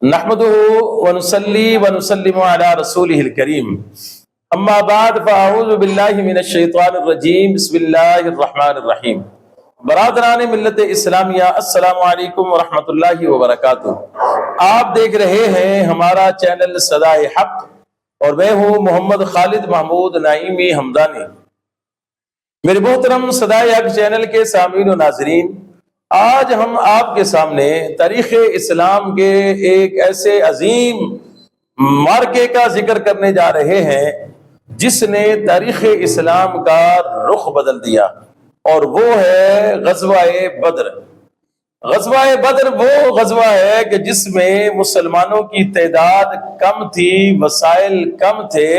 نحمده ونصلي ونسلم على رسوله الكريم اما بعد فاعوذ باللہ من الشیطان الرجیم بسم اللہ الرحمن الرحیم۔ برادران ملت اسلامیہ السلام علیکم ورحمۃ اللہ وبرکاتہ۔ آپ دیکھ رہے ہیں ہمارا چینل صدائے حق اور میں ہوں محمد خالد محمود نعیمی حمدانی۔ میرے محترم صدائے حق چینل کے سامعین و ناظرین، آج ہم آپ کے سامنے تاریخ اسلام کے ایک ایسے عظیم معرکے کا ذکر کرنے جا رہے ہیں جس نے تاریخ اسلام کا رخ بدل دیا، اور وہ ہے غزوہ بدر۔ غزوہ بدر وہ غزوہ ہے کہ جس میں مسلمانوں کی تعداد کم تھی، وسائل کم تھے،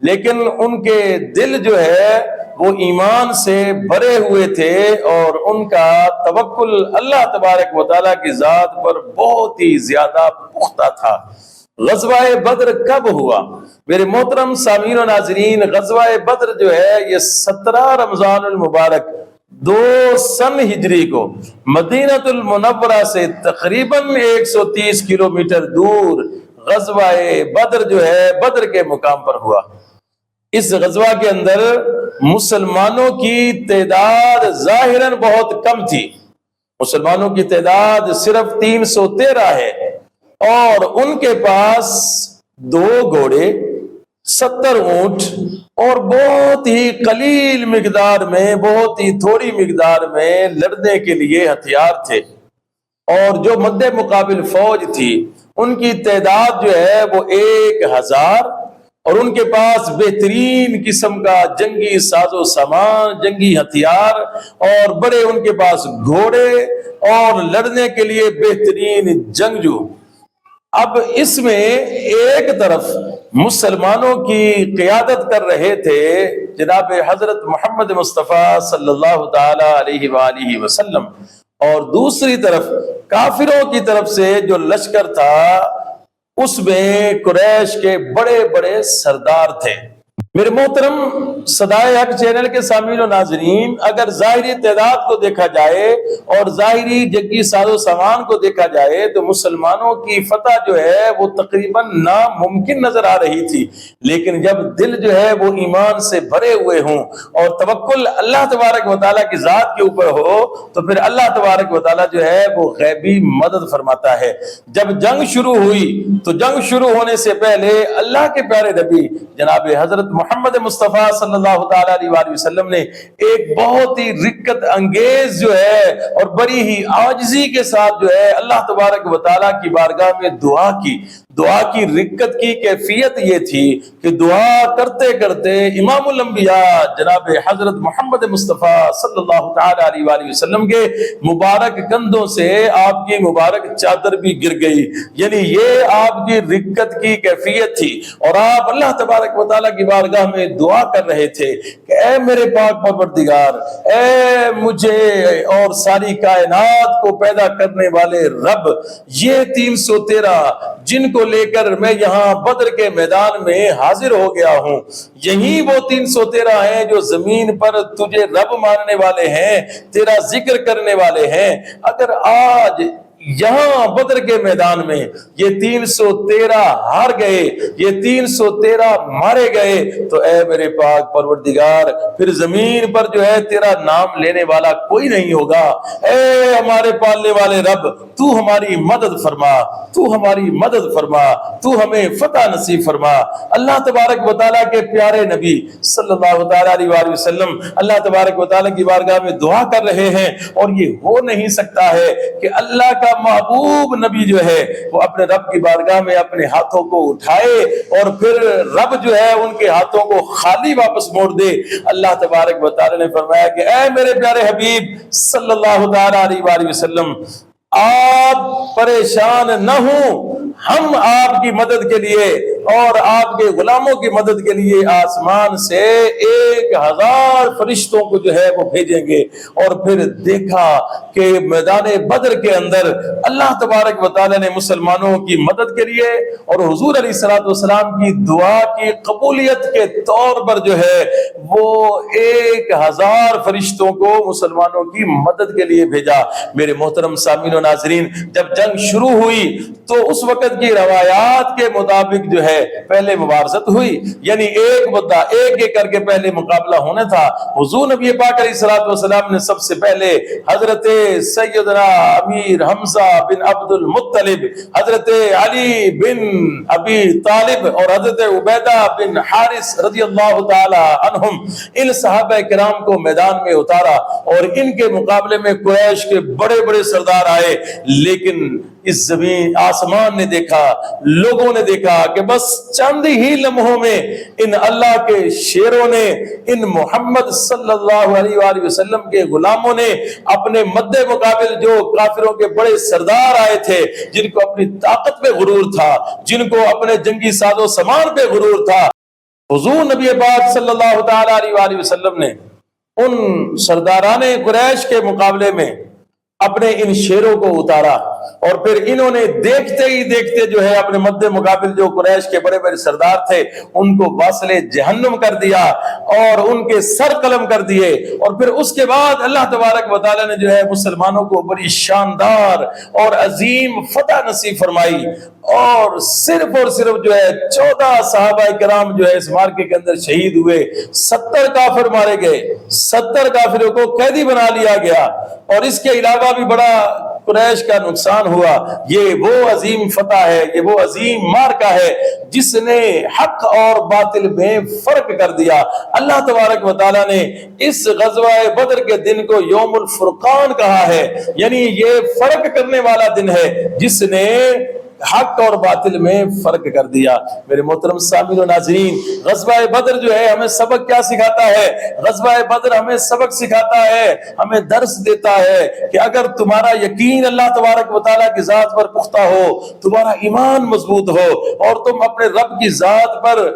لیکن ان کے دل جو ہے وہ ایمان سے بھرے ہوئے تھے اور ان کا توکل اللہ تبارک و تعالیٰ کی ذات پر بہت ہی زیادہ پختہ تھا۔ غزوہ بدر کب ہوا؟ میرے محترم سامعین و ناظرین، غزوہ بدر جو ہے یہ 17 رمضان المبارک 2 سن ہجری کو مدینہ المنورہ سے تقریباً 130 کلومیٹر دور غزوہ بدر جو ہے بدر کے مقام پر ہوا۔ اس غزوہ کے اندر مسلمانوں کی تعداد ظاہراً بہت کم تھی، مسلمانوں کی تعداد صرف 313 ہے، اور ان کے پاس 2 گھوڑے، 70 اونٹ اور بہت ہی قلیل مقدار میں، بہت ہی تھوڑی مقدار میں لڑنے کے لیے ہتھیار تھے، اور جو مد مقابل فوج تھی ان کی تعداد جو ہے وہ 1000، اور ان کے پاس بہترین قسم کا جنگی ساز و سامان، جنگی ہتھیار، اور بڑے ان کے پاس گھوڑے اور لڑنے کے لیے بہترین جنگجو۔ اب اس میں ایک طرف مسلمانوں کی قیادت کر رہے تھے جناب حضرت محمد مصطفیٰ صلی اللہ تعالی علیہ وآلہ وسلم، اور دوسری طرف کافروں کی طرف سے جو لشکر تھا اس میں قریش کے بڑے بڑے سردار تھے۔ میرے محترم صدائے حق چینل کے سامعین و ناظرین، اگر ظاہری تعداد کو دیکھا جائے اور ظاہری جنگی ساز و سامان کو دیکھا جائے تو مسلمانوں کی فتح جو ہے وہ تقریباً ناممکن نظر آ رہی تھی، لیکن جب دل جو ہے وہ ایمان سے بھرے ہوئے ہوں اور توکل اللہ تبارک و تعالیٰ کی ذات کے اوپر ہو تو پھر اللہ تبارک و تعالیٰ جو ہے وہ غیبی مدد فرماتا ہے۔ جب جنگ شروع ہوئی تو جنگ شروع ہونے سے پہلے اللہ کے پیارے نبی جناب حضرت محمد مصطفیٰ صلی اللہ تعالی علیہ وآلہ وسلم نے ایک بہت ہی رکت انگیز جو ہے اور بڑی ہی عاجزی کے ساتھ جو ہے اللہ تبارک و تعالیٰ کی بارگاہ میں دعا کی۔ دعا کی رکت کی کیفیت یہ تھی کہ دعا کرتے کرتے امام الانبیاء جناب حضرت محمد مصطفیٰ صلی اللہ تعالی علیہ وآلہ وسلم کے مبارک کندھوں سے آپ کی مبارک چادر بھی گر گئی، یعنی یہ آپ کی رکت کی کیفیت تھی، اور آپ اللہ تبارک و تعالیٰ کی بارگاہ میں دعا کر رہے تھے کہ اے میرے پاک پروردگار، اے مجھے اور ساری کائنات کو پیدا کرنے والے رب، یہ 313 جن کو لے کر میں یہاں بدر کے میدان میں حاضر ہو گیا ہوں، یہی وہ 313 ہیں جو زمین پر تجھے رب ماننے والے ہیں، تیرا ذکر کرنے والے ہیں۔ اگر آج یہاں بدر کے میدان میں یہ 313 ہار گئے، یہ 313 مارے گئے، تو اے میرے پاک پروردگار پھر زمین پر جو ہے تیرا نام لینے والا کوئی نہیں ہوگا۔ اے ہمارے پالنے والے رب، تو ہماری مدد فرما، تو ہماری مدد فرما، تو ہمیں فتح نصیب فرما۔ اللہ تبارک و تعالیٰ کے پیارے نبی صلی اللہ تعالیٰ علیہ وآلہ وسلم اللہ تبارک و تعالیٰ کی بارگاہ میں دعا کر رہے ہیں، اور یہ ہو نہیں سکتا ہے کہ اللہ کا محبوب نبی جو ہے وہ اپنے رب کی بارگاہ میں اپنے ہاتھوں کو اٹھائے اور پھر رب جو ہے ان کے ہاتھوں کو خالی واپس موڑ دے۔ اللہ تبارک و تعالیٰ نے فرمایا کہ اے میرے پیارے حبیب صلی اللہ تعالیٰ علیہ وآلہ وسلم، آپ پریشان نہ ہوں، ہم آپ کی مدد کے لیے اور آپ کے غلاموں کی مدد کے لیے آسمان سے 1000 فرشتوں کو جو ہے وہ بھیجیں گے۔ اور پھر دیکھا کہ میدان بدر کے اندر اللہ تبارک و تعالی نے مسلمانوں کی مدد کے لیے اور حضور علیہ الصلوۃ والسلام کی دعا کی قبولیت کے طور پر جو ہے وہ 1000 فرشتوں کو مسلمانوں کی مدد کے لیے بھیجا۔ میرے محترم سامعین و ناظرین، جب جنگ شروع ہوئی تو اس وقت کی روایات کے مطابق جو ہے پہلے مبارزت ہوئی، یعنی ایک مدہ ایک ایک کر کے پہلے مقابلہ ہونا تھا۔ حضور نبی پاک علیہ الصلوۃ والسلام نے سب سے پہلے حضرت سیدنا امیر حمزہ بن عبد المطلب، حضرت علی بن ابی طالب اور حضرت عبیدہ بن حارث رضی اللہ تعالی عنہم، ان صحابہ کرام کو میدان میں اتارا اور ان کے مقابلے میں قریش کے بڑے بڑے سردار آئے، لیکن اس زمین آسمان نے دیکھا، لوگوں نے دیکھا کہ بس چند ہی لمحوں میں ان اللہ کے شیروں نے، ان محمد صلی اللہ علیہ وآلہ وسلم کے غلاموں نے اپنے مد مقابل جو کافروں کے بڑے سردار آئے تھے، جن کو اپنی طاقت پہ غرور تھا، جن کو اپنے جنگی ساز و سامان پہ غرور تھا، حضور نبی پاک صلی اللہ تعالی علیہ وآلہ وسلم نے ان سرداران قریش کے مقابلے میں اپنے ان شیروں کو اتارا، اور پھر انہوں نے دیکھتے ہی دیکھتے جو ہے اپنے مد مقابل جو قریش کے بڑے بڑے سردار تھے ان کو واصل جہنم کر دیا اور ان کے سر قلم کر دیے۔ اور پھر اس کے بعد اللہ تبارک و تعالی نے جو ہے مسلمانوں کو بڑی شاندار اور عظیم فتح نصیب فرمائی، اور صرف جو ہے 14 صحابہ کرام جو ہے اس مارکے کے اندر شہید ہوئے، 70 کافر مارے گئے، 70 کافروں کو قیدی بنا لیا گیا، اور اس کے علاوہ بھی بڑا قریش کا نقصان ہوا۔ یہ وہ عظیم فتح ہے، یہ وہ عظیم مارکہ ہے جس نے حق اور باطل میں فرق کر دیا۔ اللہ تبارک و تعالی نے اس غزوہ بدر کے دن کو یوم الفرقان کہا ہے، یعنی یہ فرق کرنے والا دن ہے جس نے حق اور باطل میں فرق کر دیا۔ میرے محترم سامعین و ناظرین، غزوہ بدر جو ہے ہمیں سبق کیا سکھاتا ہے؟ غزوہ بدر ہمیں سبق سکھاتا ہے، ہمیں درس دیتا ہے کہ اگر تمہارا یقین اللہ تبارک و تعالیٰ کی ذات پر پختہ ہو، تمہارا ایمان مضبوط ہو، اور تم اپنے رب کی ذات پر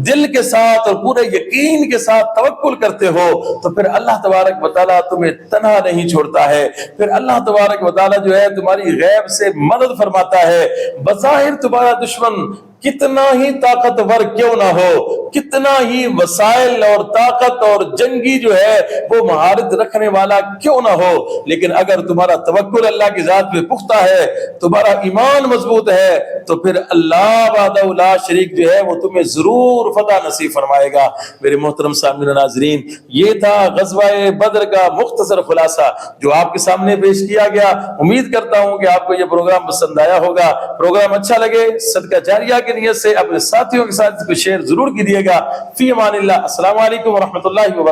دل کے ساتھ اور پورے یقین کے ساتھ توکل کرتے ہو، تو پھر اللہ تبارک و تعالیٰ تمہیں تنہا نہیں چھوڑتا ہے، پھر اللہ تبارک و تعالیٰ جو ہے تمہاری غیب سے مدد فرماتا ہے۔ بظاہر تمہارا دشمن کتنا ہی طاقتور کیوں نہ ہو، کتنا ہی وسائل اور طاقت اور جنگی جو ہے وہ مہارت رکھنے والا کیوں نہ ہو، لیکن اگر تمہارا توکل اللہ کی ذات پہ پختہ ہے، تمہارا ایمان مضبوط ہے، تو پھر اللہ وحدہ لا شریک جو ہے وہ تمہیں ضرور فتح نصیب فرمائے گا۔ میرے محترم سامعین و ناظرین، یہ تھا غزوہ بدر کا مختصر خلاصہ جو آپ کے سامنے پیش کیا گیا۔ امید کرتا ہوں کہ آپ کو یہ پروگرام پسند آیا ہوگا۔ پروگرام اچھا لگے صدقہ جاریہ کی نیت سے اپنے ساتھیوں کے ساتھ اس کو شیئر ضرور کیجیے گا۔ فی امان اللہ، السلام علیکم ورحمۃ اللہ وبرکاتہ۔